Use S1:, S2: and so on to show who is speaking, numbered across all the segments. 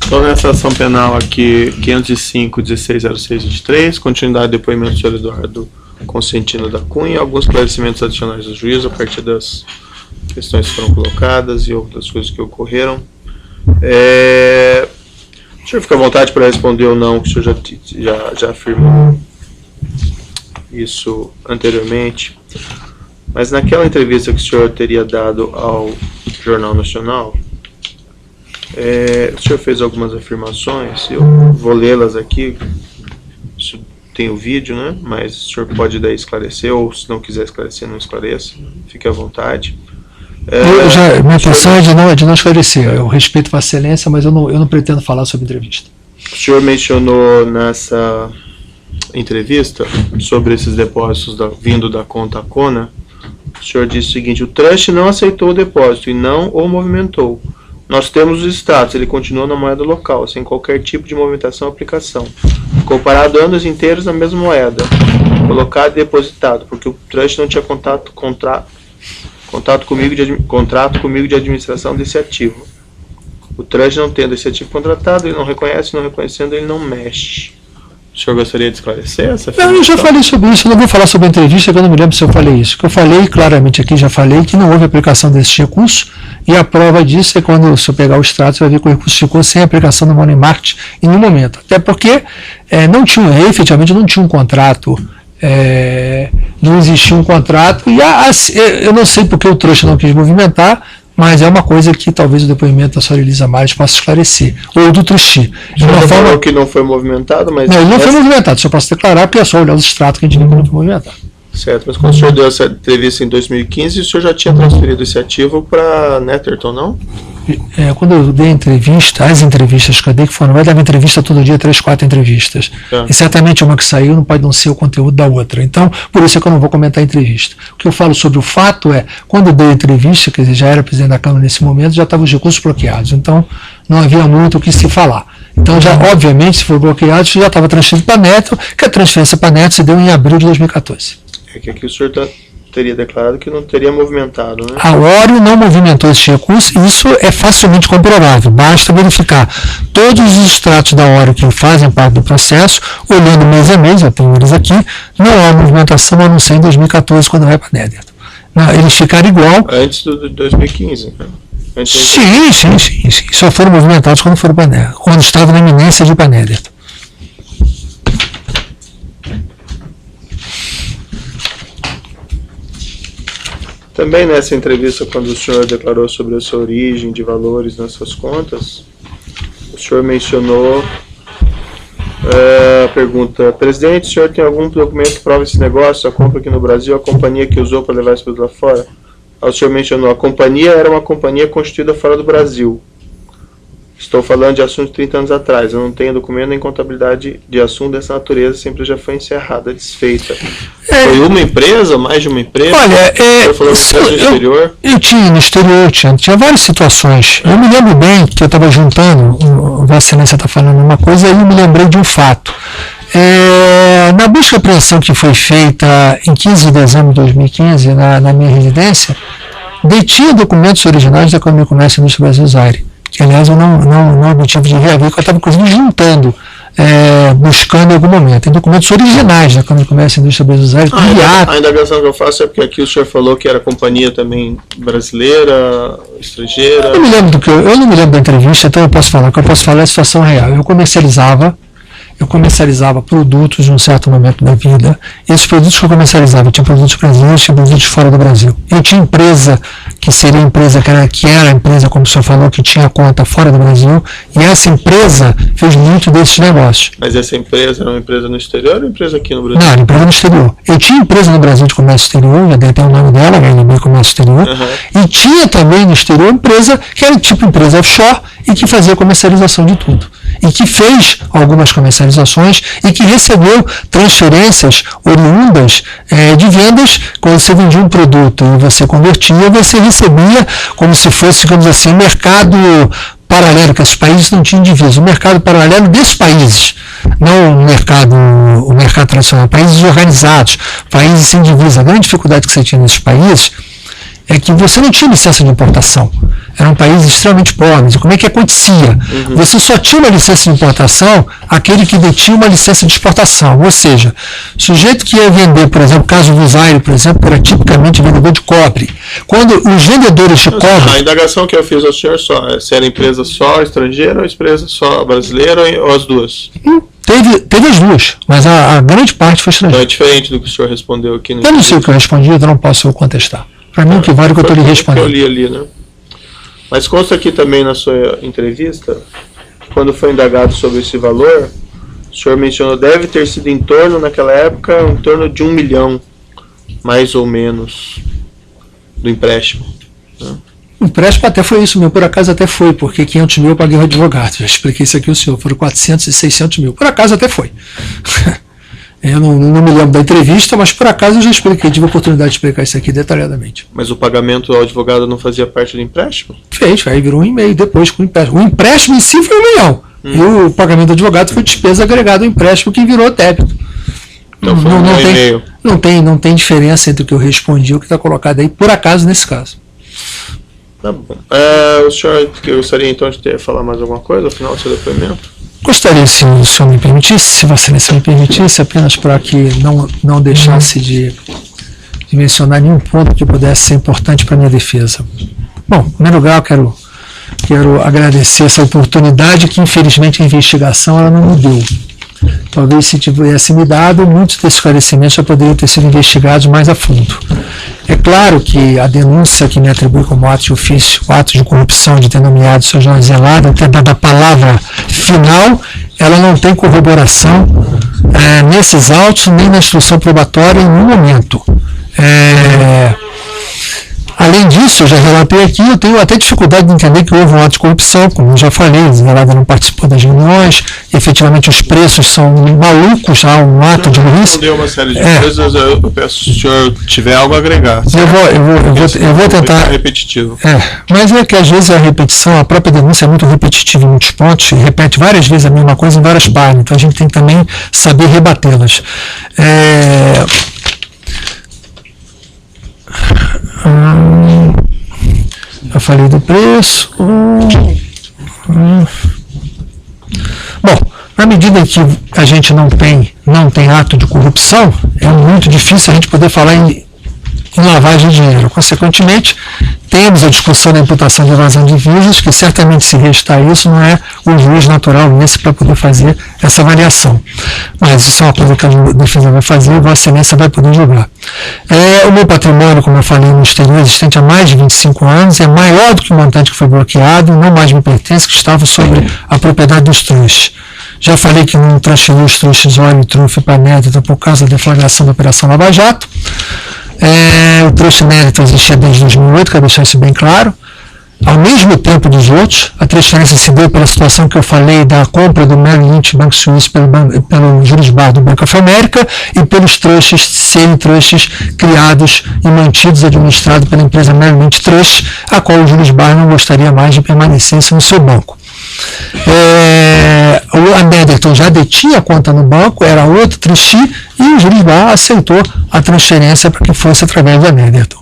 S1: Então, nessa ação penal aqui, 505.160623, continuidade do depoimento do senhor Eduardo Consentino da Cunha, alguns esclarecimentos adicionais do juízo a partir das questões que foram colocadas e outras coisas que ocorreram. O senhor fica à vontade para responder ou não, que o senhor já afirmou isso anteriormente. Mas naquela entrevista que o senhor teria dado ao Jornal Nacional, o senhor fez algumas afirmações, eu vou lê-las aqui, isso tem o vídeo, né? Mas o senhor pode daí esclarecer, ou se não quiser esclarecer, não esclareça, fique à vontade.
S2: Minha intenção é de não esclarecer, eu respeito a excelência, mas eu não pretendo falar sobre entrevista.
S1: O senhor mencionou nessa entrevista sobre esses depósitos vindo da conta Cona. O senhor disse o seguinte: o trust não aceitou o depósito e não o movimentou. Nós temos os status, ele continua na moeda local, sem qualquer tipo de movimentação ou aplicação. Comparado anos inteiros na mesma moeda, colocado e depositado, porque o trust não tinha contrato comigo de administração desse ativo. O trust não tendo esse ativo contratado, ele não reconhece, não reconhecendo, ele não mexe. O senhor gostaria de esclarecer essa afirmação?
S2: Eu já falei sobre isso, eu não vou falar sobre a entrevista, que eu não me lembro se eu falei isso. O que eu falei claramente aqui, já falei que não houve aplicação desse recurso, e a prova disso é quando, se eu pegar o extrato, você vai ver que o recurso ficou sem aplicação do Money Market em nenhum momento. Até porque efetivamente não tinha um contrato, não existia um contrato, e eu não sei porque o trouxa não quis movimentar, mas é uma coisa que talvez o depoimento da senhora Elisa Mares possa esclarecer, ou do Truxi.
S1: O senhor falou que não foi movimentado, mas...
S2: Não, ele não foi movimentado, só posso declarar, porque é só olhar os extratos que a gente viu que não foi movimentado.
S1: Certo, mas quando o senhor deu essa entrevista em 2015, o senhor já tinha transferido esse ativo para Netherton, não?
S2: Quando eu dei entrevista, as entrevistas que eu dei, que foram, vai dar uma entrevista todo dia, 3, 4 entrevistas. E certamente uma que saiu não pode não ser o conteúdo da outra. Então, por isso é que eu não vou comentar a entrevista. O que eu falo sobre o fato é, quando eu dei a entrevista, quer dizer, já era presidente da Câmara nesse momento, já estavam os recursos bloqueados. Então, não havia muito o que se falar. Então, já, obviamente, se for bloqueado, já estava transferido para a Netherton, que a transferência para a Netherton se deu em abril de 2014.
S1: É que aqui o senhor teria declarado que não teria movimentado, né?
S2: A Oro não movimentou esse recurso, e isso é facilmente comprovável. Basta verificar todos os extratos da Oro que fazem parte do processo, olhando mês a mês, eu tenho eles aqui, não há movimentação a não ser em 2014, quando vai para a Netherton. Eles ficaram igual.
S1: Antes de 2015, né?
S2: Sim. Só foram movimentados quando foram para a Netherton, quando estavam na iminência de ir para a Netherton.
S1: Também nessa entrevista, quando o senhor declarou sobre a sua origem de valores nas suas contas, o senhor mencionou a pergunta: presidente, o senhor tem algum documento que prova esse negócio, a compra aqui no Brasil, a companhia que usou para levar esse produto lá fora? O senhor mencionou: a companhia era uma companhia constituída fora do Brasil. Estou falando de assunto de 30 anos atrás. Eu não tenho documento nem contabilidade de assunto dessa natureza, sempre já foi encerrada, desfeita. Foi uma empresa, mais de uma empresa?
S2: Olha,
S1: falou no exterior?
S2: Eu tinha no exterior, tinha várias situações. Eu me lembro bem que eu estava juntando, o Vossa Excelência está falando uma coisa, e eu me lembrei de um fato. Na busca e apreensão que foi feita em 15 de dezembro de 2015, na minha residência, detinha documentos originais da Câmara de Comércio e Indústria Brasil Zaire, que aliás eu não tive de reaver, que eu estava inclusive juntando, buscando em algum momento. Tem documentos originais da Câmara de Comércio e Indústria Brasil Zaire.
S1: A indagação que eu faço é porque aqui o senhor falou que era companhia também brasileira, estrangeira.
S2: Eu não me lembro da entrevista, então eu posso falar. O que eu posso falar é a situação real. Eu comercializava produtos num certo momento da vida. Esses produtos que eu comercializava, tinha produtos brasileiros, tinha produtos fora do Brasil. Eu tinha empresa, que seria a empresa que era a empresa, como o senhor falou, que tinha conta fora do Brasil, e essa empresa fez muito desses negócios.
S1: Mas essa empresa era uma empresa no exterior ou uma empresa aqui no Brasil?
S2: Não, era empresa no exterior. Eu tinha empresa no Brasil de comércio exterior, já dei até o nome dela, HNB Comércio Exterior, e tinha também no exterior empresa que era tipo empresa offshore e que fazia comercialização de tudo. E que fez algumas comercializações e que recebeu transferências oriundas de vendas. Quando você vendia um produto e você convertia, você recebia como se fosse, digamos assim, mercado paralelo, que esses países não tinham divisa, o mercado paralelo desses países, não o mercado tradicional, países organizados, países sem divisa. A grande dificuldade que você tinha nesses países é que você não tinha licença de importação. Eram países extremamente pobres. E como é que acontecia? Você só tinha uma licença de importação aquele que detinha uma licença de exportação. Ou seja, o sujeito que ia vender, por exemplo, o caso do Zaire, por exemplo, era tipicamente vendedor de cobre. Quando os vendedores de cobre...
S1: A indagação que eu fiz ao senhor se era empresa só estrangeira ou empresa só brasileira ou as duas?
S2: Teve as duas, mas a grande parte foi estrangeira.
S1: Então é diferente do que o senhor respondeu aqui.
S2: Eu não sei o que eu respondi, eu não posso contestar. Para mim, o que vale é o que eu estou lhe respondendo.
S1: Eu li ali, né? Mas consta aqui também na sua entrevista, quando foi indagado sobre esse valor, o senhor mencionou deve ter sido em torno, naquela época, em torno de 1 milhão, mais ou menos, do empréstimo. Né?
S2: O empréstimo até foi isso mesmo, por acaso até foi, porque 500 mil eu paguei o advogado, já expliquei isso aqui ao senhor, foram 400 e 600 mil, por acaso até foi. Eu não me lembro da entrevista, mas por acaso eu já expliquei, tive a oportunidade de explicar isso aqui detalhadamente.
S1: Mas o pagamento ao advogado não fazia parte do empréstimo?
S2: Fez, aí virou 1,5 depois com o empréstimo. O empréstimo em si foi 1 milhão, e o pagamento do advogado foi despesa agregada ao empréstimo que virou débito.
S1: Então foi
S2: não tem diferença entre o que eu respondi e o que está colocado aí, por acaso, nesse caso.
S1: Tá bom. O senhor gostaria então de falar mais alguma coisa ao final do seu depoimento?
S2: Gostaria, se o senhor me permitisse, se Vossa Excelência me permitisse, apenas para que não deixasse de mencionar nenhum ponto que pudesse ser importante para a minha defesa. Bom, em primeiro lugar, eu quero agradecer essa oportunidade que, infelizmente, a investigação ela não me deu. Talvez, se tivesse me dado, muitos desses esclarecimentos já poderiam ter sido investigados mais a fundo. É claro que a denúncia que me atribui como ato de ofício, o ato de corrupção de ter nomeado o Sr. Jorge Zelada, até dada a palavra final, ela não tem corroboração nesses autos, nem na instrução probatória em nenhum momento. Além disso, eu já relatei aqui, eu tenho até dificuldade de entender que houve um ato de corrupção, como eu já falei, o Zelada não participou das reuniões, efetivamente os preços são malucos, há um ato de burrice.
S1: Respondeu uma série de coisas, eu peço se o senhor tiver algo a agregar.
S2: Eu vou tentar.
S1: Repetitivo.
S2: Mas é que às vezes a repetição, a própria denúncia é muito repetitiva em muitos pontos, e repete várias vezes a mesma coisa em várias páginas, então a gente tem que também saber rebatê-las. Eu falei do preço. Bom, na medida que a gente não tem ato de corrupção, é muito difícil a gente poder falar em lavagem de dinheiro. Consequentemente, temos a discussão da imputação de evasão de divisas, que certamente, se restar isso, não é o juiz natural nesse para poder fazer essa avaliação. Mas isso é uma coisa que a defesa vai fazer e Vossa Excelência vai poder julgar. O meu patrimônio, como eu falei, no exterior, existente há mais de 25 anos, é maior do que o montante que foi bloqueado, não mais me pertence, que estava sobre a propriedade dos trunches. Já falei que não transferiu os trunches óleo e trunfo para a Nédita por causa da deflagração da Operação Lava Jato. O truste Nédita existia desde 2008, quero deixar isso bem claro. Ao mesmo tempo dos outros, a transferência se deu pela situação que eu falei da compra do Merrill Lynch Banco Suíço pelo juros bar do Banco of America e pelos trustes, semi-trustes criados e mantidos, administrados pela empresa Merrill Lynch Trust, a qual o juros bar não gostaria mais de permanecência no seu banco. A Netherton já detinha a conta no banco, era outro trustee, e o juros bar aceitou a transferência para que fosse através da Netherton.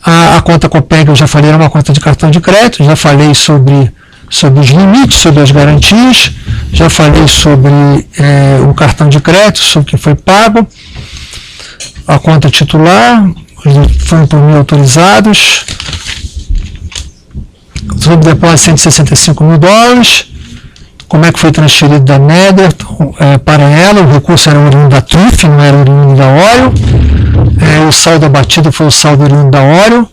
S2: A conta Copeg, eu já falei, era uma conta de cartão de crédito, já falei sobre os limites, sobre as garantias, já falei sobre o cartão de crédito, sobre o que foi pago, a conta titular, foram por mil autorizados, sobre o depósito de $165 mil, como é que foi transferido da Netherton para ela, o recurso era oriundo da TRUF, não era oriundo da Oreo, o saldo abatido foi o saldo oriundo da Oreo.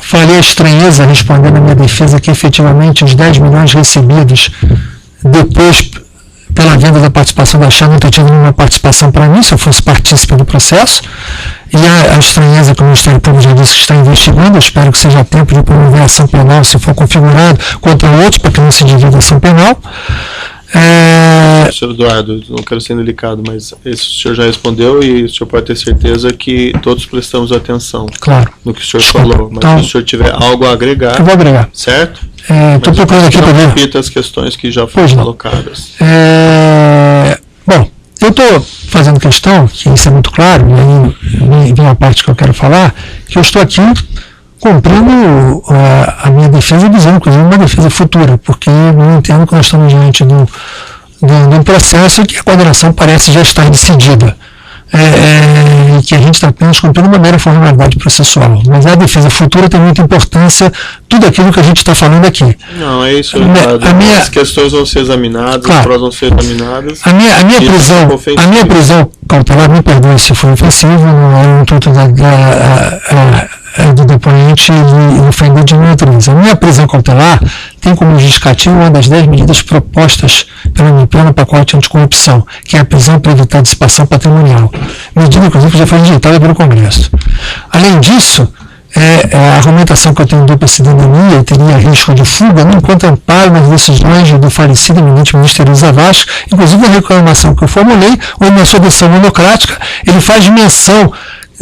S2: Falei a estranheza, respondendo a minha defesa, que efetivamente os 10 milhões recebidos depois pela venda da participação da Shell não ter tido nenhuma participação para mim, se eu fosse partícipe do processo. E a estranheza que o Ministério Público já disse que está investigando, eu espero que seja tempo de promover ação penal, se for configurado, contra outros, para que não se divida ação penal.
S1: Senhor Eduardo, não quero ser delicado, mas esse o senhor já respondeu e o senhor pode ter certeza que todos prestamos atenção no que o senhor falou. Mas então, se o senhor tiver algo a agregar,
S2: eu vou agregar.
S1: Certo?
S2: Estou procurando aqui para ver.
S1: Repita as questões que já foram colocadas.
S2: Bom, Eu estou fazendo questão, que isso é muito claro, e aí vem a parte que eu quero falar, que eu estou aqui cumprindo a minha defesa, dizendo, inclusive, uma defesa futura, porque eu entendo que nós estamos diante de um processo que a coordenação parece já estar decidida. E que a gente está apenas cumprindo uma mera formalidade processual. Mas a defesa futura tem muita importância, tudo aquilo que a gente está falando aqui.
S1: Não, é isso. As questões vão ser examinadas, claro, as provas vão ser examinadas.
S2: A minha prisão cautelar, me perdoe se foi ofensivo, não é um intuito do depoente e ofender de nenhuma natureza. A minha prisão cautelar tem como justificativo uma das 10 medidas propostas pelo meu plano pacote anticorrupção, que é a prisão para evitar dissipação patrimonial. Medida, inclusive, que já foi rejeitada pelo Congresso. Além disso, a argumentação que eu tenho dupla cidadania e teria risco de fuga não encontra amparo nas decisões do falecido eminente ministro Elisa Vasco, inclusive a reclamação que eu formulei, ou na sua decisão monocrática, ele faz menção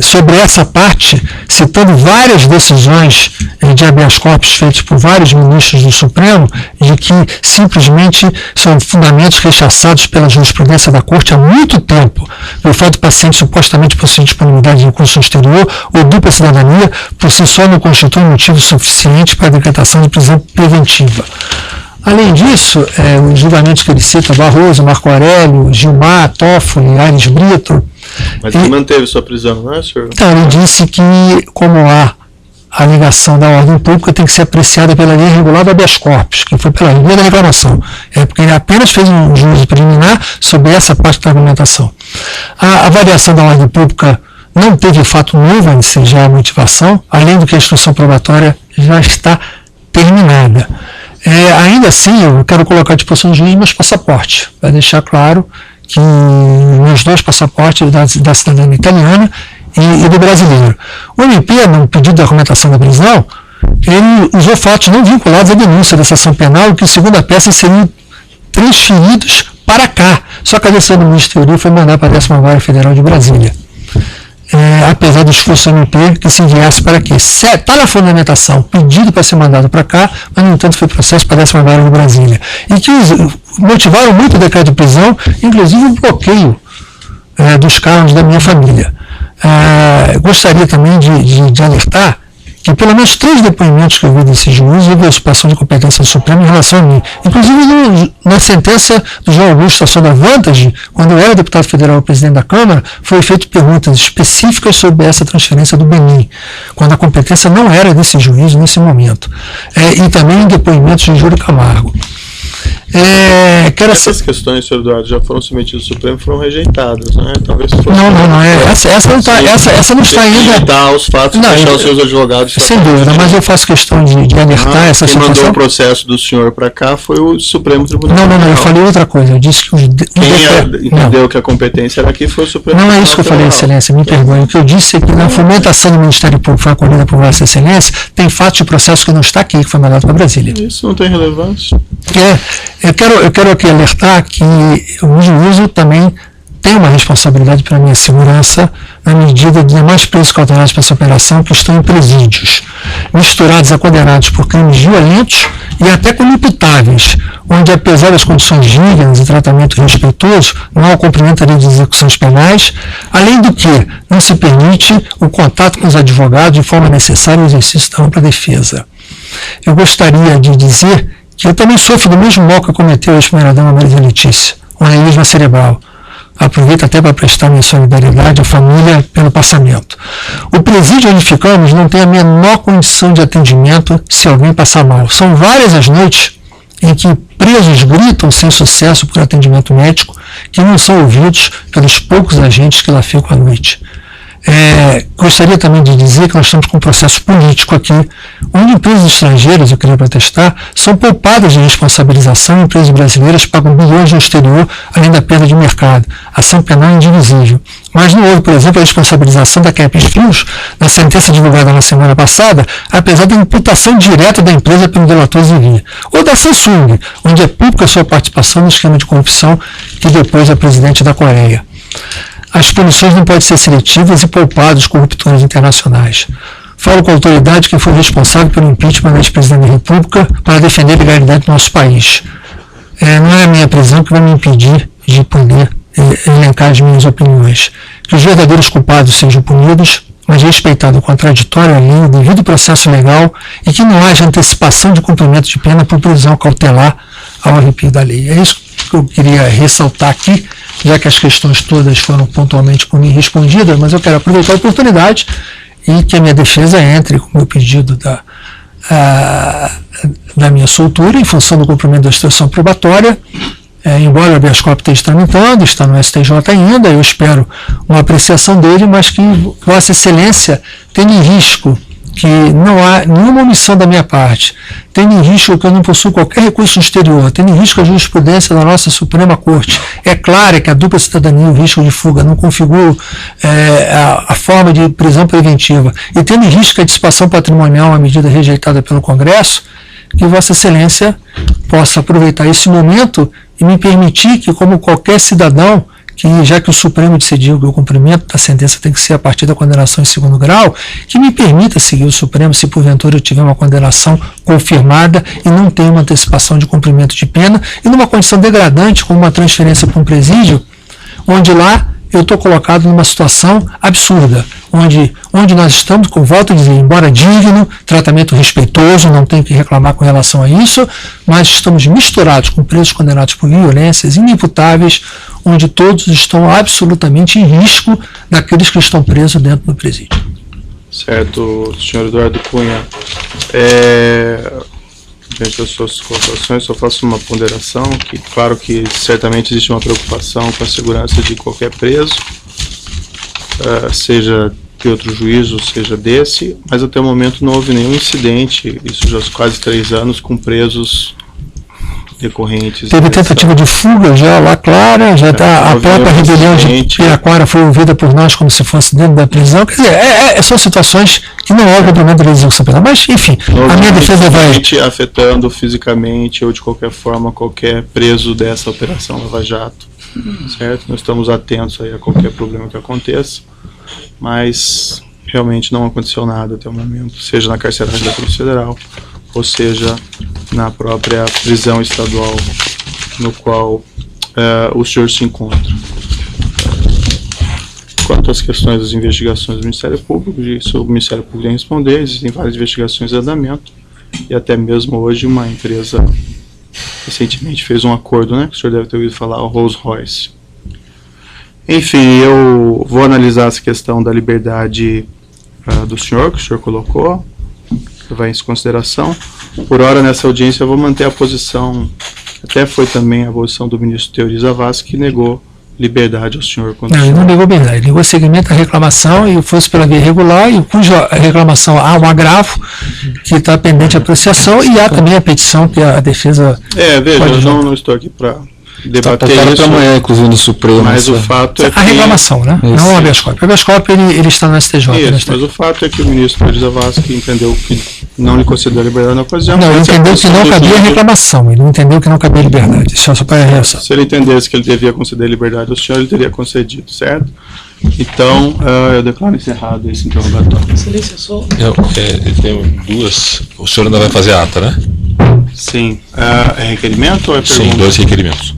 S2: sobre essa parte, citando várias decisões de habeas corpus feitas por vários ministros do Supremo, de que simplesmente são fundamentos rechaçados pela jurisprudência da Corte há muito tempo, pelo fato do paciente supostamente possuir disponibilidade de recurso exterior ou dupla cidadania, por si só não constitui motivo suficiente para a decretação de prisão preventiva. Além disso, os julgamentos que ele cita, Barroso, Marco Aurélio, Gilmar, Toffoli, Aires Brito.
S1: Mas ele manteve sua prisão, não é, senhor?
S2: Então, ele disse que, como há a alegação da ordem pública, tem que ser apreciada pela lei regular do habeas corpus, que foi pela lei da reclamação. Porque ele apenas fez um juízo preliminar sobre essa parte da argumentação. A avaliação da ordem pública não teve fato novo a ensejar a motivação, além do que a instrução probatória já está terminada. Ainda assim, eu quero colocar à disposição do juiz meus passaportes, para deixar claro que meus 2 passaportes da cidadania italiana e do brasileiro. O MP, no pedido de argumentação da prisão, ele usou fatos não vinculados à denúncia da ação penal, que, segundo a peça, seriam transferidos para cá. Só que a decisão do ministro Teori foi mandar para a 10ª Vara Federal de Brasília. Apesar do esforço do MP que se enviasse para aqui. Está na fundamentação, pedido para ser mandado para cá, mas, no entanto, foi processo para a 10ª Vara de Brasília. E que motivaram muito o decreto de prisão, inclusive o bloqueio dos carros da minha família. Gostaria também de alertar que pelo menos 3 depoimentos que eu vi desse juiz houve usurpação de competência do Supremo em relação a mim. Inclusive na sentença do João Augusto Assoda Vantage, quando eu era deputado federal e presidente da Câmara, foi feito perguntas específicas sobre essa transferência do Benin, quando a competência não era desse juiz nesse momento. E também em depoimentos de Júlio Camargo.
S1: Essas questões, senhor Eduardo, já foram submetidas ao Supremo e foram rejeitadas, né? Talvez fosse
S2: essa não está ainda.
S1: Dar os fatos, deixar os seus advogados.
S2: Sem dúvida, mas eu faço questão de alertar essa situação.
S1: Quem mandou o processo do senhor para cá foi o Supremo Tribunal Federal.
S2: Não, eu falei outra coisa. Eu disse que
S1: quem entendeu que a competência era aqui foi o Supremo
S2: Tribunal Federal. Não é isso que eu falei, Excelência, me perdoe. O que eu disse é que na fomentação do Ministério Público foi acolhida por Vossa Excelência, tem fatos de processo que não está aqui, que foi mandado para Brasília.
S1: Isso não tem relevância.
S2: Eu quero aqui alertar que o juízo também tem uma responsabilidade para a minha segurança na medida de demais presos cautelares para essa operação que estão em presídios, misturados a condenados por crimes violentos e até coimputáveis, onde, apesar das condições dignas e tratamento respeitoso, não há o cumprimento da lei de execuções penais, além do que não se permite o contato com os advogados de forma necessária e o exercício da ampla defesa. Eu gostaria de dizer que eu também sofro do mesmo mal que cometeu a ex-primeira-dama Maria Letícia, um aneurisma cerebral. Aproveito até para prestar minha solidariedade à família pelo passamento. O presídio onde ficamos não tem a menor condição de atendimento se alguém passar mal. São várias as noites em que presos gritam sem sucesso por atendimento médico, que não são ouvidos pelos poucos agentes que lá ficam à noite. Gostaria também de dizer que nós estamos com um processo político aqui, onde empresas estrangeiras, eu queria protestar, são poupadas de responsabilização e empresas brasileiras pagam bilhões no exterior, além da perda de mercado. Ação penal indivisível. Mas não houve, por exemplo, a responsabilização da Capes Fios, na sentença divulgada na semana passada, apesar da imputação direta da empresa pelo delator Zivia. Ou da Samsung, onde é pública a sua participação no esquema de corrupção que depois é presidente da Coreia. As punições não podem ser seletivas e poupar os corruptores internacionais. Falo com a autoridade que foi responsável pelo impeachment da ex-presidente da República para defender a legalidade do nosso país. Não é a minha prisão que vai me impedir de poder elencar as minhas opiniões. Que os verdadeiros culpados sejam punidos, mas respeitado o contraditório à lei, o devido processo legal, e que não haja antecipação de cumprimento de pena por prisão cautelar ao arrepio da lei. É isso que eu queria ressaltar aqui, já que as questões todas foram pontualmente por mim respondidas, mas eu quero aproveitar a oportunidade e que a minha defesa entre com o meu pedido da minha soltura em função do cumprimento da instrução probatória. Embora o habeas corpus esteja tramitando, está no STJ ainda, eu espero uma apreciação dele, mas que Vossa Excelência tenha em risco que não há nenhuma omissão da minha parte, tendo em risco que eu não possuo qualquer recurso no exterior, tendo em risco a jurisprudência da nossa Suprema Corte. É claro que a dupla cidadania e o risco de fuga não configuram a forma de prisão preventiva, e tendo em risco a dissipação patrimonial, uma medida rejeitada pelo Congresso, que Vossa Excelência possa aproveitar esse momento e me permitir que, como qualquer cidadão, que já que o Supremo decidiu que o cumprimento da sentença tem que ser a partir da condenação em segundo grau, que me permita seguir o Supremo se porventura eu tiver uma condenação confirmada e não tenho uma antecipação de cumprimento de pena, e numa condição degradante, como uma transferência para um presídio, onde lá eu estou colocado numa situação absurda, onde nós estamos, com volta a dizer, embora digno, tratamento respeitoso, não tenho que reclamar com relação a isso, mas estamos misturados com presos condenados por violências inimputáveis, onde todos estão absolutamente em risco daqueles que estão presos dentro do presídio.
S1: Certo, senhor Eduardo Cunha. Diante das suas colocações, só faço uma ponderação, que claro que certamente existe uma preocupação com a segurança de qualquer preso, seja de outro juízo, seja desse, mas até o momento não houve nenhum incidente, isso já há quase 3 anos, com presos decorrentes.
S2: Teve tentativa de fuga já lá, Clara, já está a própria rebelião de Piraquara foi ouvida por nós como se fosse dentro da prisão. Quer dizer, são situações que não há cumprimento da execução penal. Mas, enfim, a minha defesa vai
S1: afetando fisicamente ou de qualquer forma qualquer preso dessa operação Lava Jato, certo? Nós estamos atentos aí a qualquer problema que aconteça, mas realmente não aconteceu nada até o momento, seja na carceragem da Polícia Federal, ou seja, na própria prisão estadual no qual o senhor se encontra. Quanto às questões das investigações do Ministério Público, isso o Ministério Público tem que responder, existem várias investigações em andamento, e até mesmo hoje uma empresa recentemente fez um acordo, né, que o senhor deve ter ouvido falar, o Rolls Royce. Enfim, eu vou analisar essa questão da liberdade do senhor, que o senhor colocou, vai em consideração. Por hora, nessa audiência, eu vou manter a posição, até foi também a posição do ministro Teori Zavascki, que negou liberdade ao senhor.
S2: Não, ele não negou liberdade, ele negou seguimento à reclamação e fosse pela via regular, e cuja reclamação há um agravo que está pendente de apreciação, e há também a petição que a defesa...
S1: veja, eu não estou aqui para debater isso para
S3: amanhã, inclusive no Supremo.
S1: Mas o fato é que...
S2: A reclamação, né? Isso. Não o habeas corpus. O habeas corpus ele está no STJ.
S1: Isso, mas o fato é que o ministro Teori Zavascki entendeu que não lhe concedeu a liberdade na ocasião.
S2: Não, ele entendeu que não cabia a reclamação, ele não entendeu que não cabia a liberdade. Isso é só para reação.
S1: Se ele entendesse que ele devia conceder a liberdade ao senhor, ele teria concedido, certo? Então, eu declaro encerrado esse interrogatório.
S4: Excelência, só.
S3: Eu tenho duas. O senhor ainda vai fazer a ata, né?
S1: Sim. É requerimento ou é pergunta?
S3: Sim, 2 requerimentos.